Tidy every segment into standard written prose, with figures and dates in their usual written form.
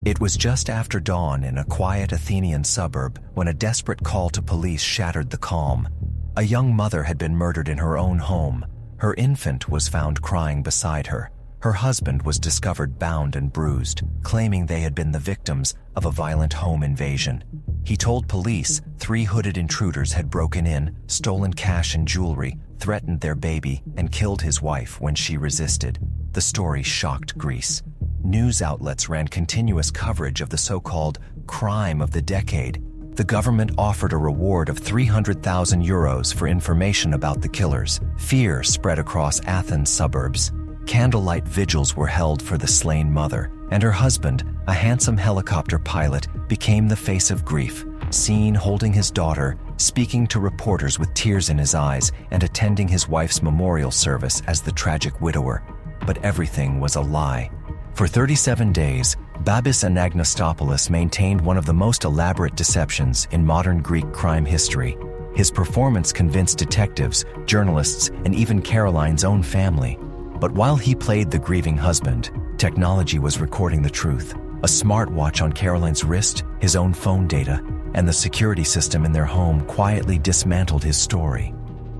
It was just after dawn in a quiet Athenian suburb when a desperate call to police shattered the calm. A young mother had been murdered in her own home. Her infant was found crying beside her. Her husband was discovered bound and bruised, claiming they had been the victims of a violent home invasion. He told police 3 hooded intruders had broken in, stolen cash and jewelry, threatened their baby, and killed his wife when she resisted. The story shocked Greece. News outlets ran continuous coverage of the so-called crime of the decade. The government offered a reward of 300,000 euros for information about the killers. Fear spread across Athens suburbs. Candlelight vigils were held for the slain mother, and her husband, a handsome helicopter pilot, became the face of grief, seen holding his daughter, speaking to reporters with tears in his eyes, and attending his wife's memorial service as the tragic widower. But everything was a lie. For 37 days, Babis Anagnostopoulos maintained one of the most elaborate deceptions in modern Greek crime history. His performance convinced detectives, journalists, and even Caroline's own family. But while he played the grieving husband, technology was recording the truth. A smartwatch on Caroline's wrist, his own phone data, and the security system in their home quietly dismantled his story.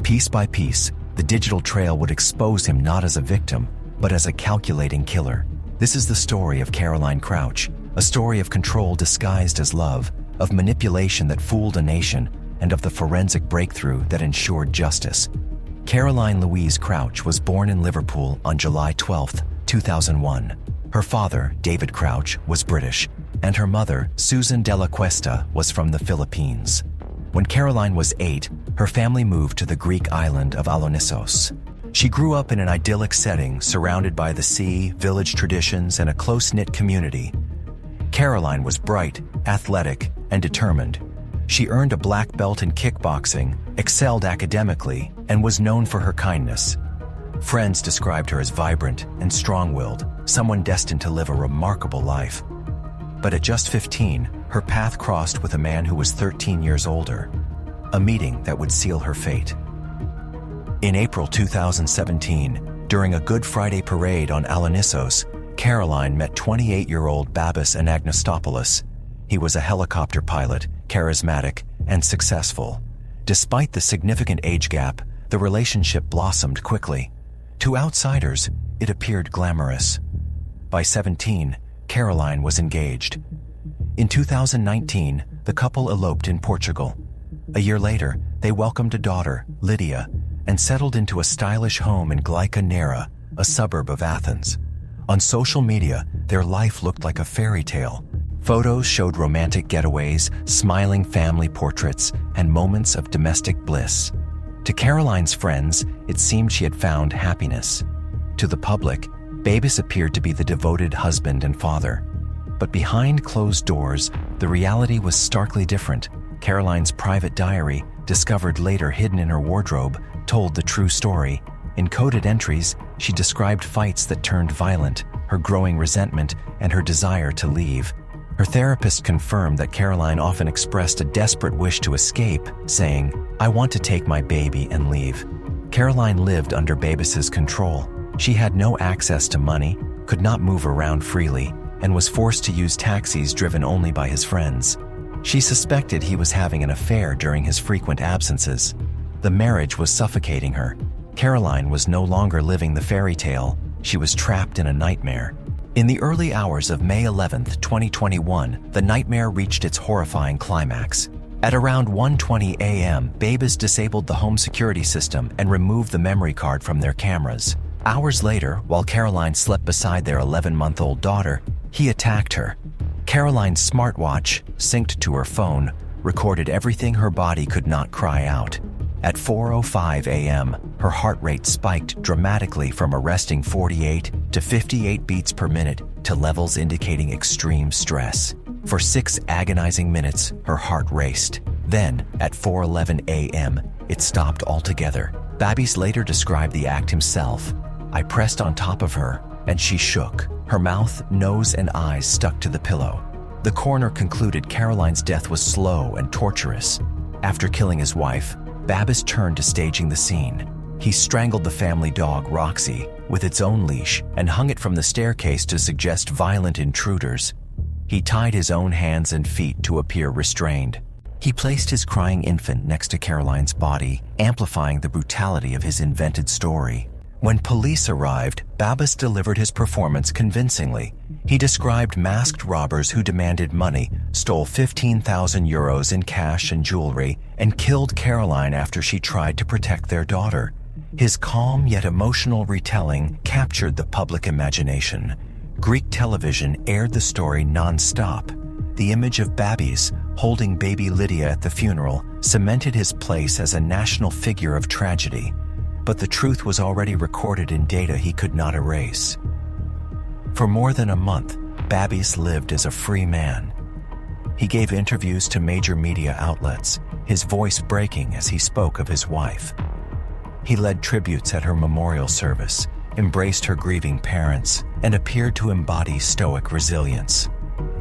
Piece by piece, the digital trail would expose him not as a victim, but as a calculating killer. This is the story of Caroline Crouch, a story of control disguised as love, of manipulation that fooled a nation, and of the forensic breakthrough that ensured justice. Caroline Louise Crouch was born in Liverpool on July 12, 2001. Her father, David Crouch, was British, and her mother, Susan Della Cuesta, was from the Philippines. When Caroline was 8, her family moved to the Greek island of Alonissos. She grew up in an idyllic setting surrounded by the sea, village traditions, and a close-knit community. Caroline was bright, athletic, and determined. She earned a black belt in kickboxing, excelled academically, and was known for her kindness. Friends described her as vibrant and strong-willed, someone destined to live a remarkable life. But at just 15, her path crossed with a man who was 13 years older, a meeting that would seal her fate. In April 2017, during a Good Friday parade on Alonissos, Caroline met 28-year-old Babis Anagnostopoulos. He was a helicopter pilot, charismatic, and successful. Despite the significant age gap, the relationship blossomed quickly. To outsiders, it appeared glamorous. By 17, Caroline was engaged. In 2019, the couple eloped in Portugal. A year later, they welcomed a daughter, Lydia, and settled into a stylish home in Glyka Nera, a suburb of Athens. On social media, their life looked like a fairy tale. Photos showed romantic getaways, smiling family portraits, and moments of domestic bliss. To Caroline's friends, it seemed she had found happiness. To the public, Babis appeared to be the devoted husband and father. But behind closed doors, the reality was starkly different. Caroline's private diary, discovered later hidden in her wardrobe, told the true story. In coded entries, she described fights that turned violent, her growing resentment, and her desire to leave. Her therapist confirmed that Caroline often expressed a desperate wish to escape, saying, "I want to take my baby and leave." Caroline lived under Babis's control. She had no access to money, could not move around freely, and was forced to use taxis driven only by his friends. She suspected he was having an affair during his frequent absences. The marriage was suffocating her. Caroline was no longer living the fairy tale. She was trapped in a nightmare. In the early hours of May 11, 2021, the nightmare reached its horrifying climax. At around 1:20 a.m., Babis disabled the home security system and removed the memory card from their cameras. Hours later, while Caroline slept beside their 11-month-old daughter, he attacked her. Caroline's smartwatch, synced to her phone, recorded everything her body could not cry out. At 4:05 a.m., her heart rate spiked dramatically from a resting 48 to 58 beats per minute to levels indicating extreme stress. For 6 agonizing minutes, her heart raced. Then, at 4:11 a.m., it stopped altogether. Babis later described the act himself. "I pressed on top of her, and she shook. Her mouth, nose, and eyes stuck to the pillow." The coroner concluded Caroline's death was slow and torturous. After killing his wife, Babis turned to staging the scene. He strangled the family dog, Roxy, with its own leash and hung it from the staircase to suggest violent intruders. He tied his own hands and feet to appear restrained. He placed his crying infant next to Caroline's body, amplifying the brutality of his invented story. When police arrived, Babis delivered his performance convincingly. He described masked robbers who demanded money, stole 15,000 euros in cash and jewelry, and killed Caroline after she tried to protect their daughter. His calm yet emotional retelling captured the public imagination. Greek television aired the story non-stop. The image of Babis, holding baby Lydia at the funeral, cemented his place as a national figure of tragedy. But the truth was already recorded in data he could not erase. For more than a month, Babis lived as a free man. He gave interviews to major media outlets, his voice breaking as he spoke of his wife. He led tributes at her memorial service, embraced her grieving parents, and appeared to embody stoic resilience.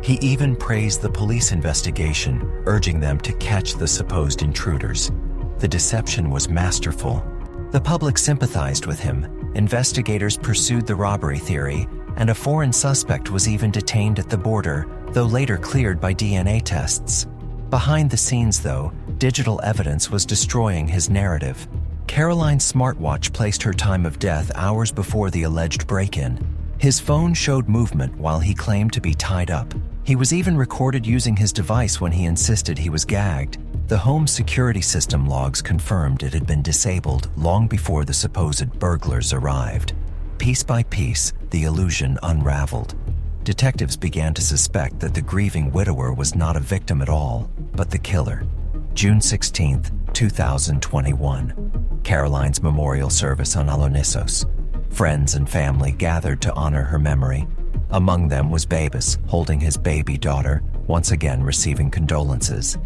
He even praised the police investigation, urging them to catch the supposed intruders. The deception was masterful. The public sympathized with him, investigators pursued the robbery theory, and a foreign suspect was even detained at the border, though later cleared by DNA tests. Behind the scenes, though, digital evidence was destroying his narrative. Caroline's smartwatch placed her time of death hours before the alleged break-in. His phone showed movement while he claimed to be tied up. He was even recorded using his device when he insisted he was gagged. The home security system logs confirmed it had been disabled long before the supposed burglars arrived. Piece by piece, the illusion unraveled. Detectives began to suspect that the grieving widower was not a victim at all, but the killer. June 16, 2021. Caroline's memorial service on Alonissos. Friends and family gathered to honor her memory. Among them was Babis, holding his baby daughter, once again receiving condolences.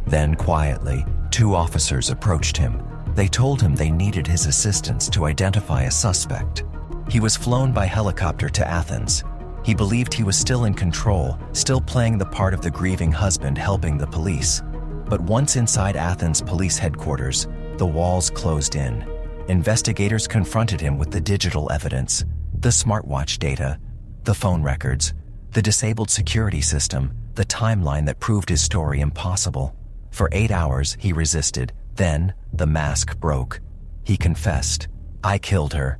Then, quietly, two officers approached him. They told him they needed his assistance to identify a suspect. He was flown by helicopter to Athens. He believed he was still in control, still playing the part of the grieving husband helping the police. But once inside Athens police headquarters, the walls closed in. Investigators confronted him with the digital evidence, the smartwatch data, the phone records, the disabled security system, the timeline that proved his story impossible. For 8 hours, he resisted. Then, the mask broke. He confessed, "I killed her.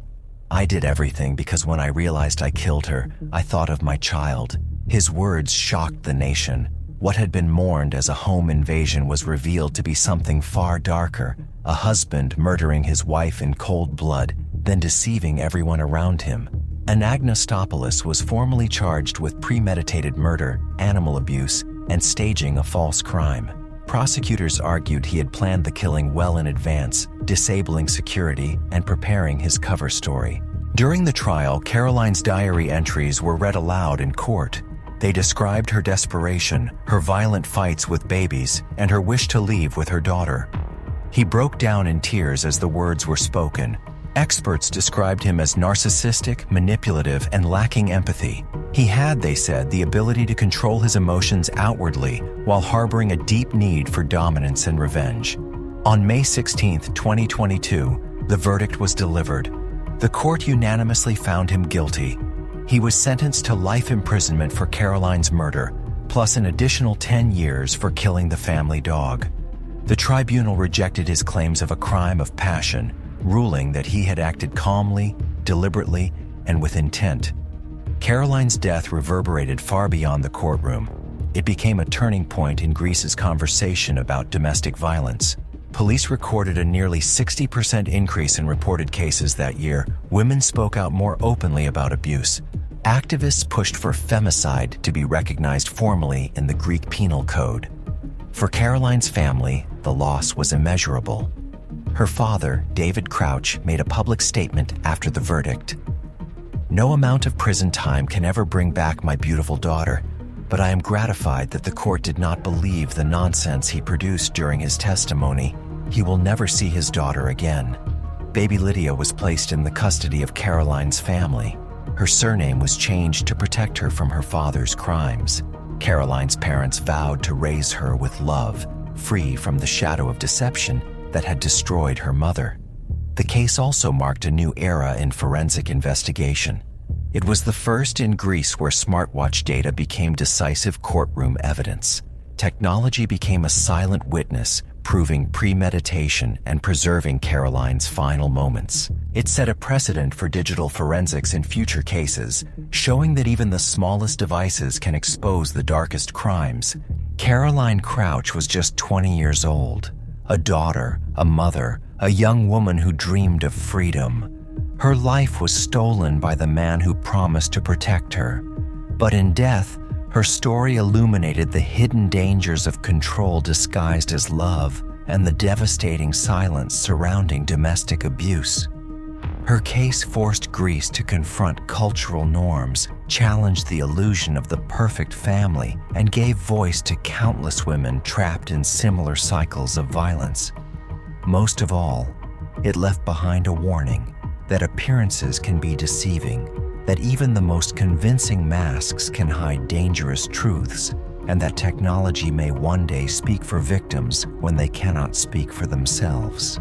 I did everything because when I realized I killed her, I thought of my child." His words shocked the nation. What had been mourned as a home invasion was revealed to be something far darker, a husband murdering his wife in cold blood, then deceiving everyone around him. Anagnostopoulos was formally charged with premeditated murder, animal abuse, and staging a false crime. Prosecutors argued he had planned the killing well in advance, disabling security and preparing his cover story. During the trial, Caroline's diary entries were read aloud in court. They described her desperation, her violent fights with babies, and her wish to leave with her daughter. He broke down in tears as the words were spoken. Experts described him as narcissistic, manipulative, and lacking empathy. He had, they said, the ability to control his emotions outwardly while harboring a deep need for dominance and revenge. On May 16, 2022, the verdict was delivered. The court unanimously found him guilty. He was sentenced to life imprisonment for Caroline's murder, plus an additional 10 years for killing the family dog. The tribunal rejected his claims of a crime of passion, ruling that he had acted calmly, deliberately, and with intent. Caroline's death reverberated far beyond the courtroom. It became a turning point in Greece's conversation about domestic violence. Police recorded a nearly 60% increase in reported cases that year. Women spoke out more openly about abuse. Activists pushed for femicide to be recognized formally in the Greek Penal Code. For Caroline's family, the loss was immeasurable. Her father, David Crouch, made a public statement after the verdict. "No amount of prison time can ever bring back my beautiful daughter, but I am gratified that the court did not believe the nonsense he produced during his testimony. He will never see his daughter again." Baby Lydia was placed in the custody of Caroline's family. Her surname was changed to protect her from her father's crimes. Caroline's parents vowed to raise her with love, free from the shadow of deception that had destroyed her mother. The case also marked a new era in forensic investigation. It was the first in Greece where smartwatch data became decisive courtroom evidence. Technology became a silent witness, proving premeditation and preserving Caroline's final moments. It set a precedent for digital forensics in future cases, showing that even the smallest devices can expose the darkest crimes. Caroline Crouch was just 20 years old, a daughter, a mother, a young woman who dreamed of freedom. Her life was stolen by the man who promised to protect her. But in death, her story illuminated the hidden dangers of control disguised as love and the devastating silence surrounding domestic abuse. Her case forced Greece to confront cultural norms, challenged the illusion of the perfect family, and gave voice to countless women trapped in similar cycles of violence. Most of all, it left behind a warning that appearances can be deceiving, that even the most convincing masks can hide dangerous truths, and that technology may one day speak for victims when they cannot speak for themselves.